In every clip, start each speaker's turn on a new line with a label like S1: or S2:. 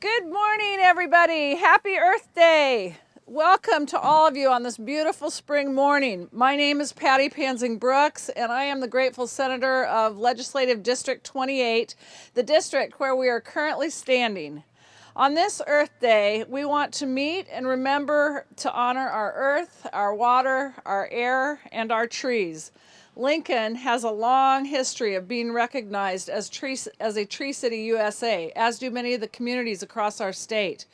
S1: Good morning, everybody. Happy Earth Day. Welcome to all of you on this beautiful spring morning. My name is Patty Pansing Brooks, and I am the grateful senator of Legislative District 28, the district where we are currently standing. On this Earth Day, we want to meet and remember to honor our earth, our water, our air, and our trees. Lincoln has a long history of being recognized as a Tree City USA, as do many of the communities across our state.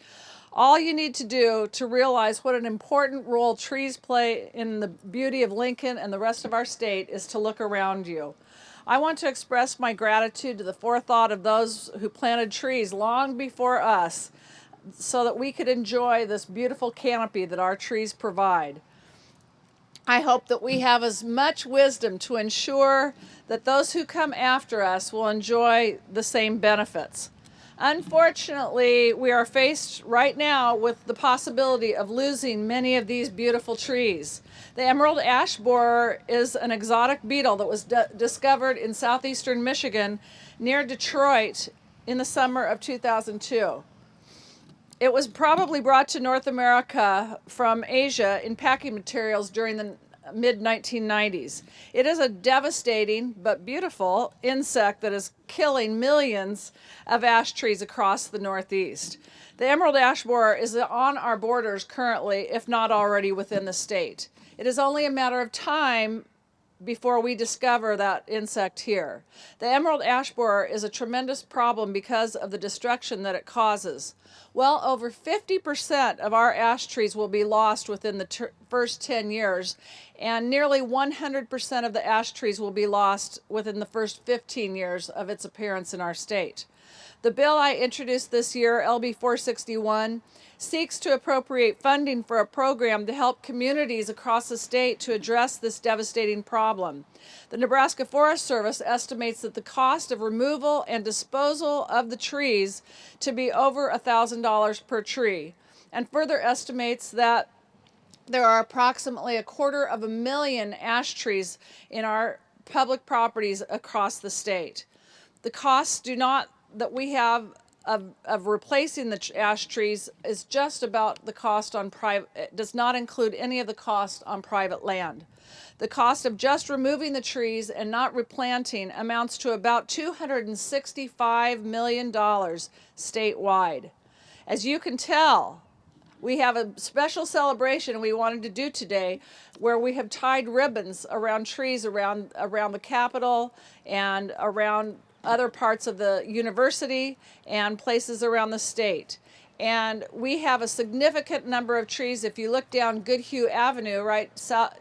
S1: All you need to do to realize what an important role trees play in the beauty of Lincoln and the rest of our state is to look around you. I want to express my gratitude to the forethought of those who planted trees long before us so that we could enjoy this beautiful canopy that our trees provide. I hope that we have as much wisdom to ensure that those who come after us will enjoy the same benefits. Unfortunately, we are faced right now with the possibility of losing many of these beautiful trees. The emerald ash borer is an exotic beetle that was discovered in southeastern Michigan near Detroit in the summer of 2002. It was probably brought to North America from Asia in packing materials during the mid-1990s. It is a devastating but beautiful insect that is killing millions of ash trees across the Northeast. The emerald ash borer is on our borders currently, if not already within the state. It is only a matter of time before we discover that insect here. The emerald ash borer is a tremendous problem because of the destruction that it causes. Well over 50% of our ash trees will be lost within the first 10 years, and nearly 100% of the ash trees will be lost within the first 15 years of its appearance in our state. The bill I introduced this year, LB 461, seeks to appropriate funding for a program to help communities across the state to address this devastating problem. The Nebraska Forest Service estimates that the cost of removal and disposal of the trees to be over $1,000 per tree, and further estimates that there are approximately 250,000 ash trees in our public properties across the state. The costs that we have of replacing the ash trees is just about the cost on private. It does not include any of the cost on private land. The cost of just removing the trees and not replanting amounts to about $265 million statewide. As you can tell, we have a special celebration we wanted to do today where we have tied ribbons around trees around the Capitol and around other parts of the university and places around the state. And we have a significant number of trees. If you look down Goodhue Avenue,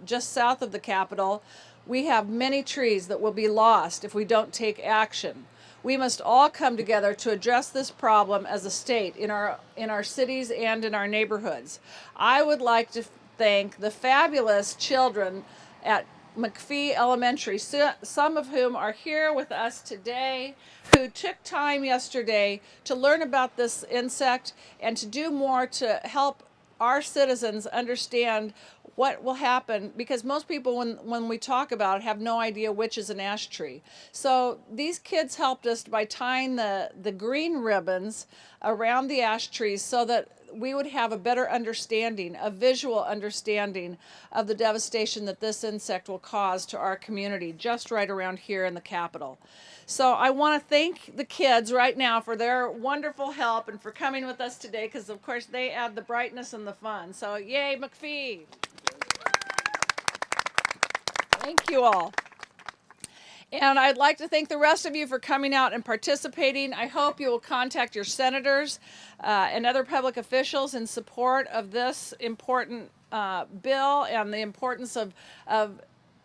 S1: just south of the Capitol, we have many trees that will be lost if we don't take action. We must all come together to address this problem as a state in our cities and in our neighborhoods. I would like to thank the fabulous children at McPhee Elementary, some of whom are here with us today, who took time yesterday to learn about this insect and to do more to help our citizens understand what will happen, because most people when we talk about it have no idea which is an ash tree. So these kids helped us by tying the green ribbons around the ash trees so that we would have a better understanding, a visual understanding of the devastation that this insect will cause to our community just right around here in the Capitol. So I want to thank the kids right now for their wonderful help and for coming with us today, because of course they add the brightness and the fun. So yay, McPhee! Thank you all. And I'd like to thank the rest of you for coming out and participating. I hope you will contact your senators and other public officials in support of this important bill and the importance of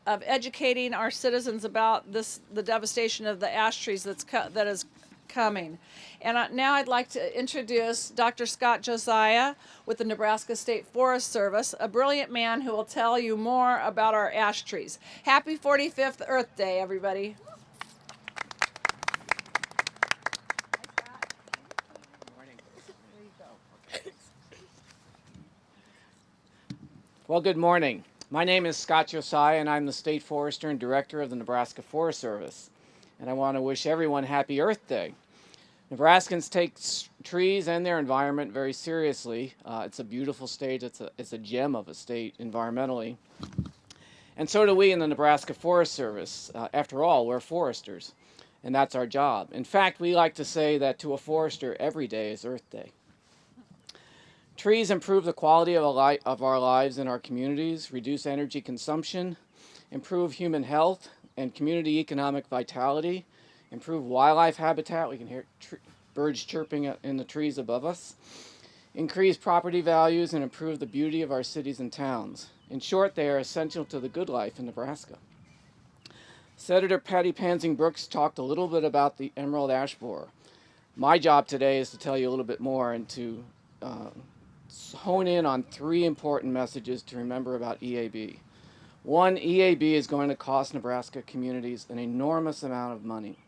S1: educating our citizens about the devastation of the ash trees that is coming. And now I'd like to introduce Dr. Scott Josiah with the Nebraska State Forest Service, a brilliant man who will tell you more about our ash trees. Happy 45th Earth Day, everybody.
S2: Well, good morning. My name is Scott Josiah, and I'm the State Forester and Director of the Nebraska Forest Service. And I want to wish everyone happy Earth Day. Nebraskans take trees and their environment very seriously. It's a beautiful state. It's a gem of a state environmentally. And so do we in the Nebraska Forest Service. After all, we're foresters, and that's our job. In fact, we like to say that to a forester, every day is Earth Day. Trees improve the quality of our lives in our communities, reduce energy consumption, improve human health and community economic vitality, improve wildlife habitat. We can hear birds chirping in the trees above us, increase property values, and improve the beauty of our cities and towns. In short, they are essential to the good life in Nebraska. Senator Patty Pansing Brooks talked a little bit about the emerald ash borer. My job today is to tell you a little bit more and to hone in on three important messages to remember about EAB. One, EAB is going to cost Nebraska communities an enormous amount of money.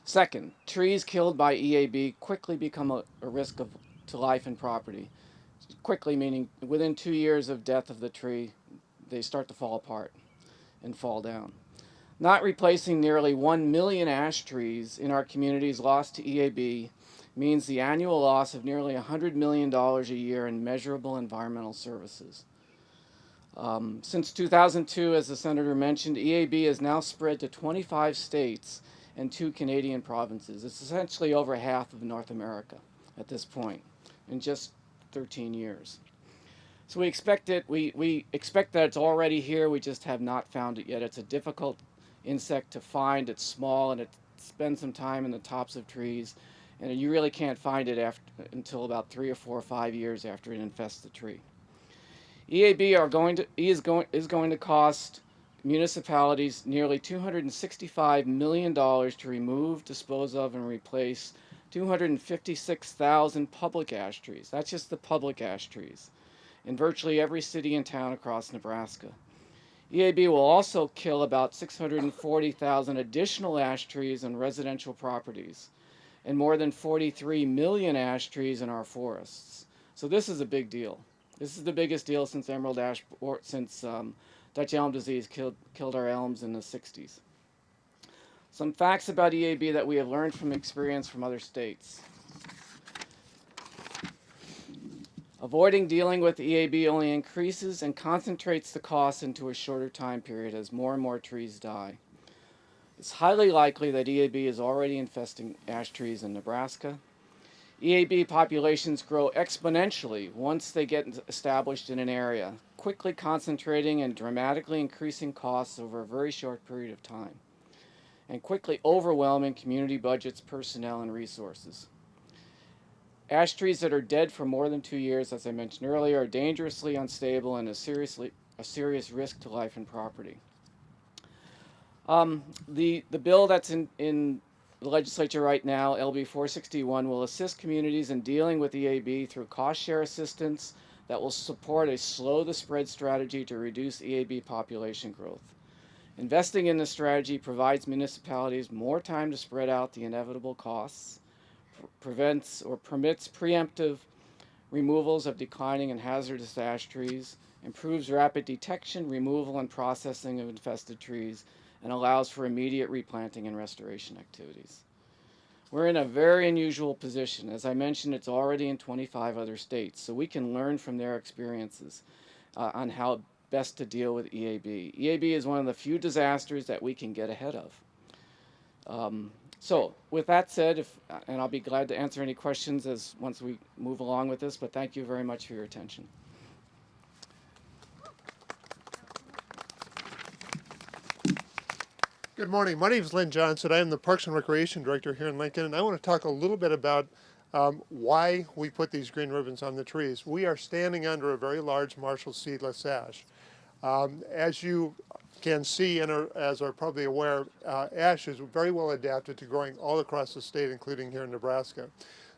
S2: Second, trees killed by EAB quickly become a risk to life and property. Quickly meaning within 2 years of death of the tree, they start to fall apart and fall down. Not replacing nearly 1 million ash trees in our communities lost to EAB means the annual loss of nearly $100 million a year in measurable environmental services. Since 2002, as the Senator mentioned, EAB has now spread to 25 states and 2 Canadian provinces. It's essentially over half of North America at this point in just 13 years. So we expect we expect that it's already here. We just have not found it yet. It's a difficult insect to find. It's small and it spends some time in the tops of trees, and you really can't find it until about 3 or 4 or 5 years after it infests the tree. EAB is going to cost municipalities nearly $265 million to remove, dispose of, and replace 256,000 public ash trees. That's just the public ash trees in virtually every city and town across Nebraska. EAB will also kill about 640,000 additional ash trees on residential properties and more than 43 million ash trees in our forests. So this is a big deal. This is the biggest deal since Dutch elm disease killed our elms in the 60s. Some facts about EAB that we have learned from experience from other states. Avoiding dealing with EAB only increases and concentrates the cost into a shorter time period as more and more trees die. It's highly likely that EAB is already infesting ash trees in Nebraska. EAB populations grow exponentially once they get established in an area, quickly concentrating and dramatically increasing costs over a very short period of time, and quickly overwhelming community budgets, personnel, and resources. Ash trees that are dead for more than 2 years, as I mentioned earlier, are dangerously unstable and a serious risk to life and property. The bill that's in the legislature right now, LB 461, will assist communities in dealing with EAB through cost share assistance that will support a slow the spread strategy to reduce EAB population growth. Investing in this strategy provides municipalities more time to spread out the inevitable costs, prevents or permits preemptive removals of declining and hazardous ash trees, improves rapid detection, removal, and processing of infested trees, and allows for immediate replanting and restoration activities. We're in a very unusual position. As I mentioned, it's already in 25 other states, so we can learn from their experiences on how best to deal with EAB. EAB is one of the few disasters that we can get ahead of. So with that said, and I'll be glad to answer any questions once we move along with this, but thank you very much for your attention.
S3: Good morning. My name is Lynn Johnson. I am the Parks and Recreation Director here in Lincoln, and I want to talk a little bit about why we put these green ribbons on the trees. We are standing under a very large Marshall seedless ash. As you can see and as are probably aware, ash is very well adapted to growing all across the state, including here in Nebraska.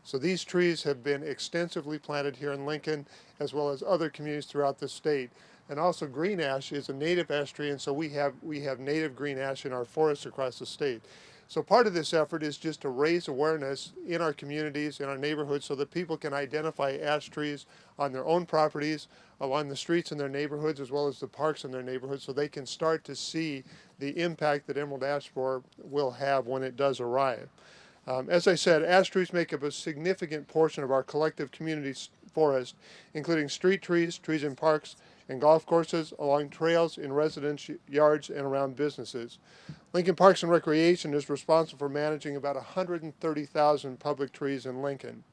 S3: So these trees have been extensively planted here in Lincoln, as well as other communities throughout the state. And also green ash is a native ash tree, and so we have native green ash in our forests across the state. So part of this effort is just to raise awareness in our communities, in our neighborhoods, so that people can identify ash trees on their own properties, along the streets in their neighborhoods, as well as the parks in their neighborhoods, so they can start to see the impact that emerald ash borer will have when it does arrive. As I said, ash trees make up a significant portion of our collective community forest, including street trees, trees in parks and golf courses, along trails, in residence yards, and around businesses. Lincoln Parks and Recreation is responsible for managing about 130,000 public trees in Lincoln.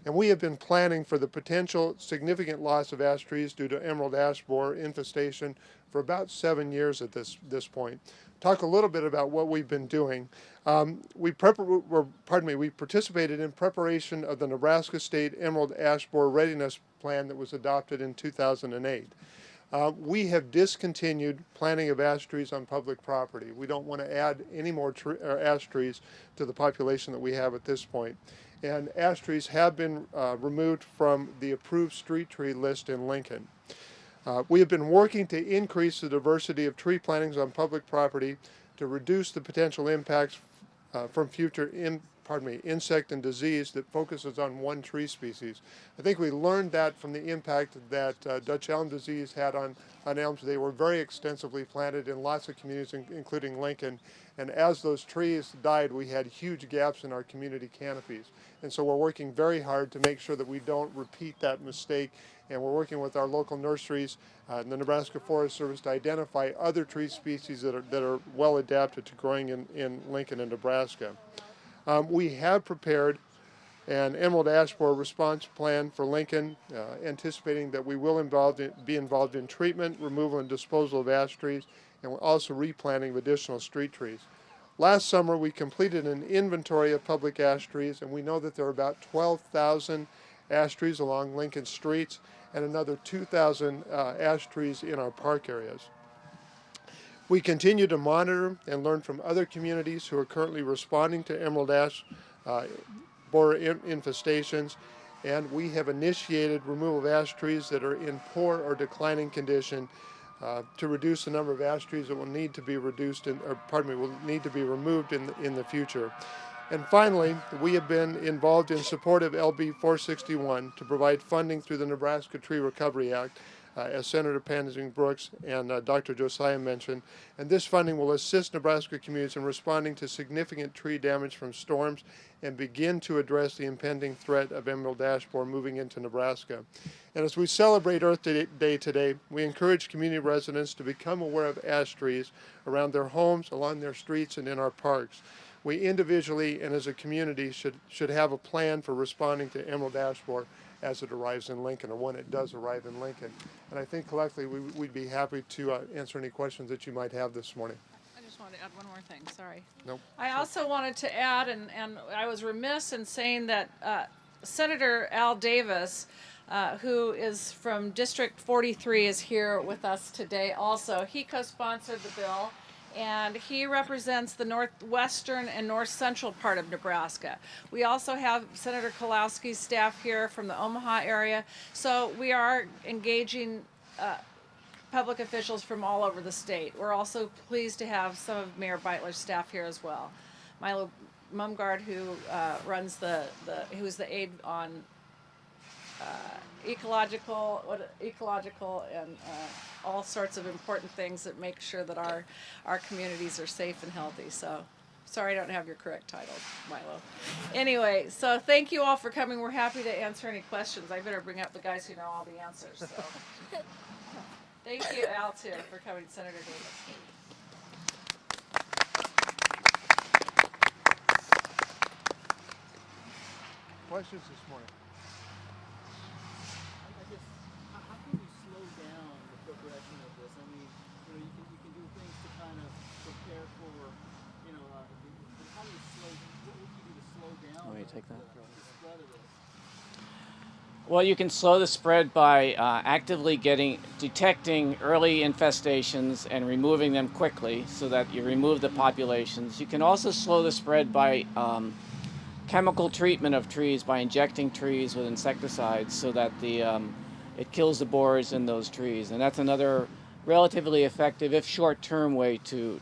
S3: And we have been planning for the potential significant loss of ash trees due to emerald ash borer infestation for about 7 years at this point. Talk a little bit about what we've been doing. We participated in preparation of the Nebraska State Emerald Ash Borer Readiness Plan that was adopted in 2008. We have discontinued planting of ash trees on public property. We don't want to add any more ash trees to the population that we have at this point. And ash trees have been removed from the approved street tree list in Lincoln. We have been working to increase the diversity of tree plantings on public property to reduce the potential impacts from future insect and disease that focuses on one tree species. I think we learned that from the impact that Dutch elm disease had on elms. They were very extensively planted in lots of communities, including Lincoln. And as those trees died, we had huge gaps in our community canopies. And so we're working very hard to make sure that we don't repeat that mistake. And we're working with our local nurseries and the Nebraska Forest Service to identify other tree species that are well adapted to growing in Lincoln and Nebraska. We have prepared an emerald ash borer response plan for Lincoln, anticipating that we will be involved in treatment, removal, and disposal of ash trees, and we're also replanting of additional street trees. Last summer, we completed an inventory of public ash trees, and we know that there are about 12,000 ash trees along Lincoln streets and another 2,000 ash trees in our park areas. We continue to monitor and learn from other communities who are currently responding to emerald ash borer infestations, and we have initiated removal of ash trees that are in poor or declining condition to reduce the number of ash trees that will need to be removed in the future. And finally, we have been involved in support of LB 461 to provide funding through the Nebraska Tree Recovery Act, as Senator Pansing-Brooks and Dr. Josiah mentioned. And this funding will assist Nebraska communities in responding to significant tree damage from storms and begin to address the impending threat of emerald ash borer moving into Nebraska. And as we celebrate Earth Day today, we encourage community residents to become aware of ash trees around their homes, along their streets, and in our parks. We individually and as a community should have a plan for responding to emerald ash borer as it arrives in Lincoln, or when it does arrive in Lincoln. And I think collectively we'd be happy to answer any questions that you might have this morning.
S1: I just wanted to add one more thing, sorry.
S3: Nope.
S1: I also wanted to add, and I was remiss in saying that Senator Al Davis, who is from District 43, is here with us today also. He co-sponsored the bill, and he represents the northwestern and north central part of Nebraska. We also have Senator Kolowski's staff here from the Omaha area, so we are engaging public officials from all over the state. We're also pleased to have some of Mayor Beitler's staff here as well. Milo Mumgard, who runs who's the aide on ecological and all sorts of important things that make sure that our communities are safe and healthy. So sorry I don't have your correct title, Milo. Anyway, so thank you all for coming. We're happy to answer any questions. I better bring up the guys who know all the answers. So. Thank you, Al, too, for coming, Senator Davis.
S3: Questions this morning?
S4: How can we slow down the progression of this? I mean, you can do things to kind of prepare for, but how do you what would you do to slow down
S2: Let me take that.
S4: the spread of this?
S2: Well, you can slow the spread by actively detecting early infestations and removing them quickly so that you remove the populations. You can also slow the spread by chemical treatment of trees, by injecting trees with insecticides so that it kills the borers in those trees. And that's another relatively effective, if short-term, way to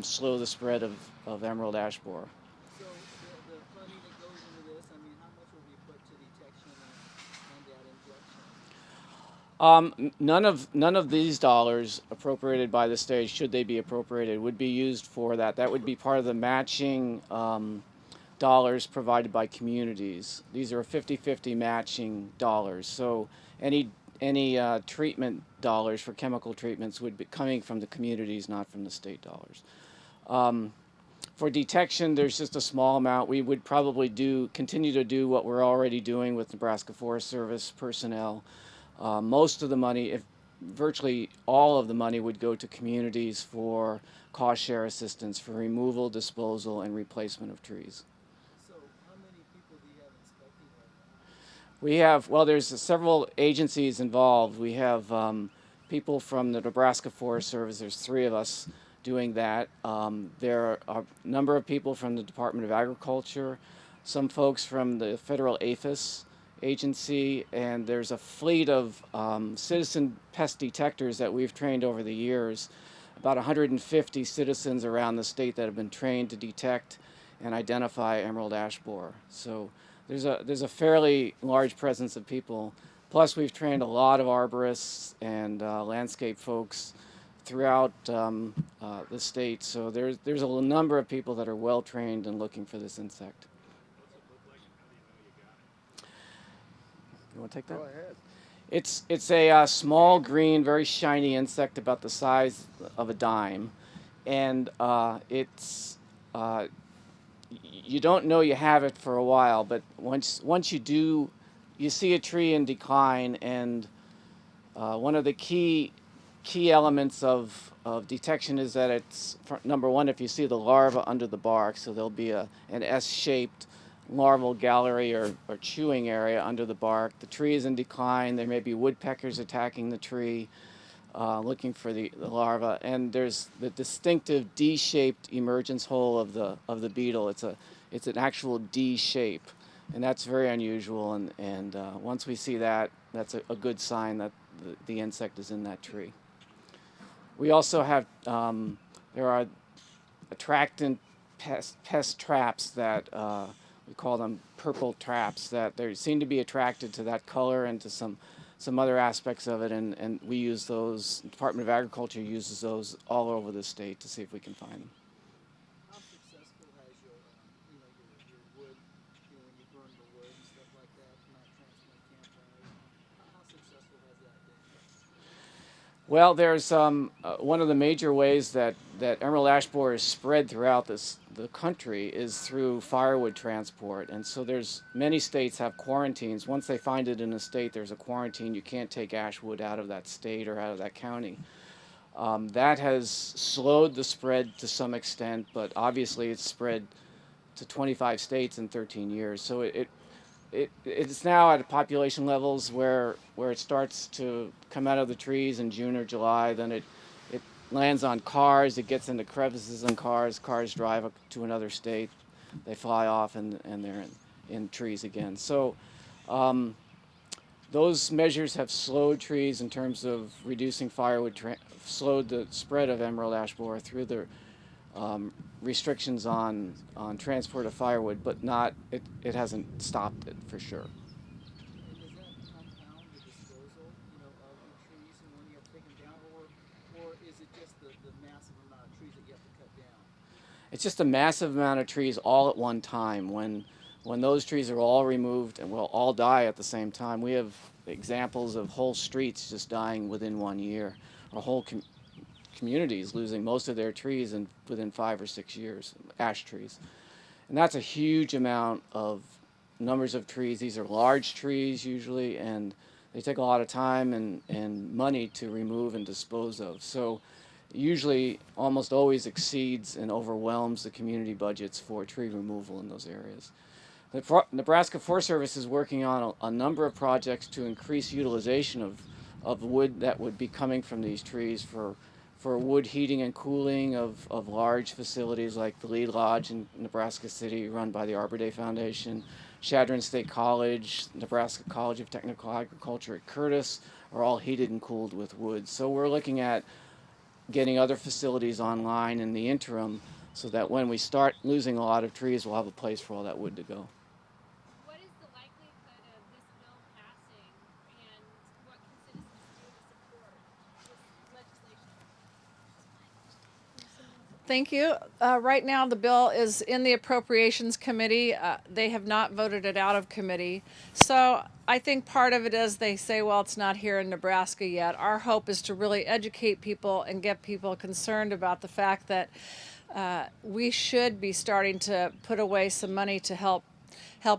S2: slow the spread of emerald ash borer.
S4: So the funding that goes into this, I mean, how much will be put to detection and that injection?
S2: None of these dollars appropriated by the state, should they be appropriated, would be used for that. That would be part of the matching dollars provided by communities. These are 50-50 matching dollars. So any treatment dollars for chemical treatments would be coming from the communities, not from the state dollars. For detection, there's just a small amount. We would probably continue to do what we're already doing with Nebraska Forest Service personnel. Most of the money, if virtually all of the money, would go to communities for cost share assistance for removal, disposal, and replacement of trees.
S4: So how many people do you have inspecting right now?
S2: We have, well, there's several agencies involved. We have people from the Nebraska Forest Service. There's 3 of us doing that. There are a number of people from the Department of Agriculture, some folks from the federal APHIS agency, and there's a fleet of citizen pest detectors that we've trained over the years. About 150 citizens around the state that have been trained to detect and identify emerald ash borer. So there's a fairly large presence of people. Plus, we've trained a lot of arborists and landscape folks throughout the state. So there's a number of people that are well trained and looking for this insect. You want to take that?
S3: Go ahead.
S2: It's a small green, very shiny insect about the size of a dime, and you don't know you have it for a while, but once you do, you see a tree in decline, and one of the key elements of detection is that it's, number one, if you see the larva under the bark, so there'll be an S-shaped larval gallery or chewing area under the bark. The tree is in decline. There may be woodpeckers attacking the tree, looking for the larva, and there's the distinctive D-shaped emergence hole of the beetle. It's an actual D shape, and that's very unusual. And once we see that, that's a good sign that the insect is in that tree. We also have there are attractant pest traps that we call them purple traps, that they seem to be attracted to that color and to some other aspects of it, and we use those. The Department of Agriculture uses those all over the state to see if we can find them.
S4: How successful has your wood, when you burn the wood and stuff like that, not transplant campfires, how successful has that been?
S2: Well, there's one of the major ways that emerald ash borer is spread throughout the country is through firewood transport, and so there's many states have quarantines. Once they find it in a state, there's a quarantine. You can't take ash wood out of that state or out of that county. That has slowed the spread to some extent, but obviously it's spread to 25 states in 13 years. So it's now at population levels where it starts to come out of the trees in June or July. Then it lands on cars. It gets into crevices in cars. Cars drive up to another state. They fly off and they're in trees again. So those measures have slowed trees in terms of reducing firewood, slowed the spread of emerald ash borer through the restrictions on transport of firewood, but it hasn't stopped it for sure.
S4: And does that compound the disposal, of the trees and when you have to take them down, or is it just the massive amount of trees that you have to cut down?
S2: It's just a massive amount of trees all at one time. When those trees are all removed and will all die at the same time, we have examples of whole streets just dying within 1 year, or whole communities losing most of their trees within 5 or 6 years, ash trees. And that's a huge amount of numbers of trees. These are large trees usually, and they take a lot of time and money to remove and dispose of. So usually almost always exceeds and overwhelms the community budgets for tree removal in those areas. The Nebraska Forest Service is working on a number of projects to increase utilization of wood that would be coming from these trees for wood heating and cooling of large facilities like the Lee Lodge in Nebraska City, run by the Arbor Day Foundation, Chadron State College, Nebraska College of Technical Agriculture at Curtis are all heated and cooled with wood. So we're looking at getting other facilities online in the interim so that when we start losing a lot of trees, we'll have a place for all that wood to go.
S5: What is the likelihood of this bill passing, and what can citizens do to support this legislation?
S1: Thank you. Right now, the bill is in the Appropriations Committee. They have not voted it out of committee. So I think part of it is they say, well, it's not here in Nebraska yet. Our hope is to really educate people and get people concerned about the fact that we should be starting to put away some money to help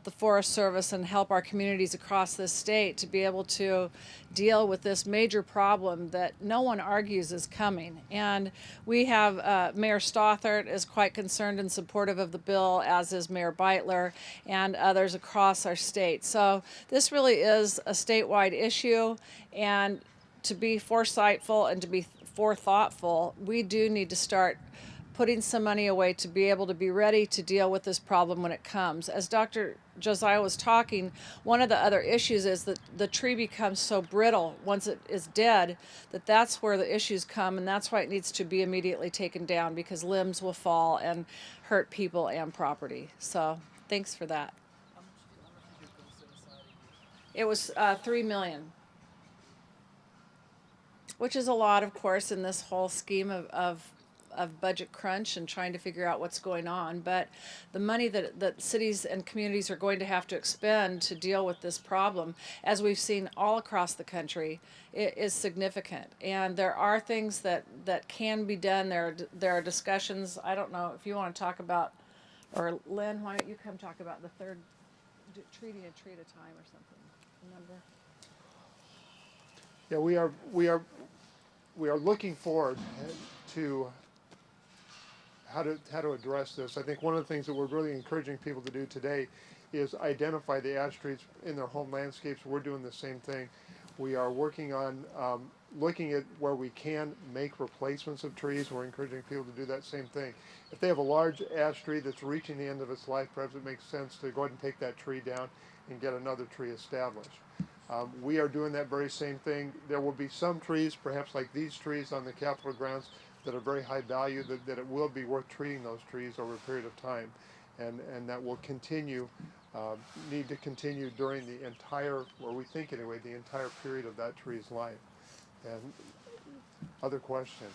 S1: the Forest Service and help our communities across this state to be able to deal with this major problem that no one argues is coming. And we have Mayor Stothert is quite concerned and supportive of the bill, as is Mayor Beitler and others across our state. So this really is a statewide issue, and to be foresightful and to be forethoughtful, we do need to start putting some money away to be able to be ready to deal with this problem when it comes. As Dr. Josiah was talking, one of the other issues is that the tree becomes so brittle once it is dead that that's where the issues come, and that's why it needs to be immediately taken down, because limbs will fall and hurt people and property. So thanks for that.
S4: How much did you set aside a year?
S1: It was 3 million, which is a lot, of course, in this whole scheme of budget crunch and trying to figure out what's going on. But the money that cities and communities are going to have to expend to deal with this problem, as we've seen all across the country, is significant. And there are things that can be done. There are discussions. I don't know if you want to talk about, or Lynn, why don't you come talk about the third, treating a tree at a time or something. Remember?
S3: Yeah, we are looking forward to how to address this. I think one of the things that we're really encouraging people to do today is identify the ash trees in their home landscapes. We're doing the same thing. We are working on looking at where we can make replacements of trees. We're encouraging people to do that same thing. If they have a large ash tree that's reaching the end of its life, perhaps it makes sense to go ahead and take that tree down and get another tree established. We are doing that very same thing. There will be some trees, perhaps like these trees on the Capitol grounds, that are very high value, that it will be worth treating those trees over a period of time. And that will continue, need to continue during the entire, or we think anyway, the entire period of that tree's life. And other questions?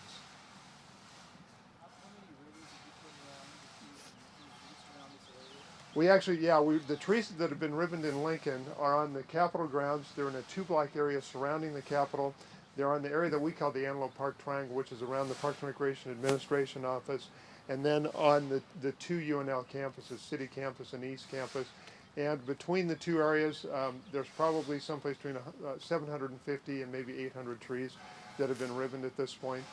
S4: How many ribbons did you put around the trees and around this area?
S3: We actually, yeah, the trees that have been ribboned in Lincoln are on the Capitol grounds. They're in a 2-block area surrounding the Capitol. They're on the area that we call the Antelope Park Triangle, which is around the Parks and Recreation Administration Office, and then on the 2 UNL campuses, City Campus and East Campus. And between the two areas, there's probably someplace between 750 and maybe 800 trees that have been ribboned at this point.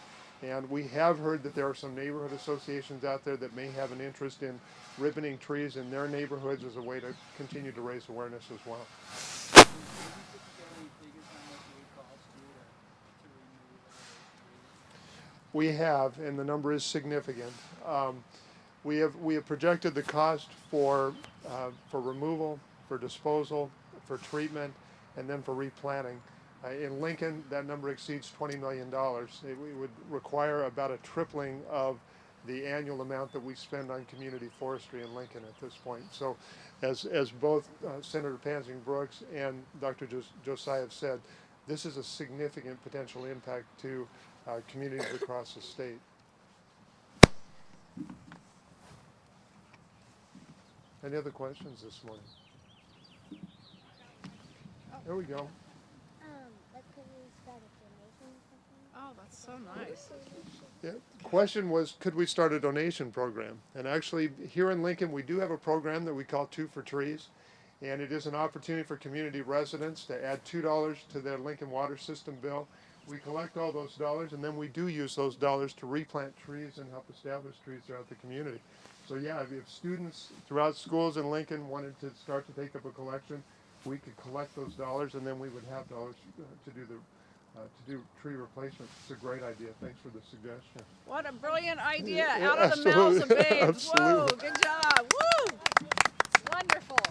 S3: And we have heard that there are some neighborhood associations out there that may have an interest in ribboning trees in their neighborhoods as a way to continue to raise awareness as well.
S4: Have you put together any figures how much it would cost you to remove all those trees?
S3: We have, and the number is significant. We have projected the cost for removal, for disposal, for treatment, and then for replanting. In Lincoln, that number exceeds $20 million. It would require about a tripling of the annual amount that we spend on community forestry in Lincoln at this point. So, as both Senator Pansing Brooks and Dr. Josiah have said, this is a significant potential impact to communities across the state. Any other questions this morning? There we go.
S6: Like, could we start a donation or something?
S1: Oh, that's so nice.
S3: Yeah. The question was, could we start a donation program? And actually, here in Lincoln, we do have a program that we call 2 for Trees. And it is an opportunity for community residents to add $2 to their Lincoln water system bill. We collect all those dollars, and then we do use those dollars to replant trees and help establish trees throughout the community. So yeah, if students throughout schools in Lincoln wanted to start to take up a collection, we could collect those dollars, and then we would have dollars to do tree replacement. It's a great idea. Thanks for the suggestion.
S1: What a brilliant idea.
S3: Yeah,
S1: Out of the mouths of
S3: absolutely.
S1: babes. Whoa,
S3: Absolutely.
S1: good job. Woo! Wonderful.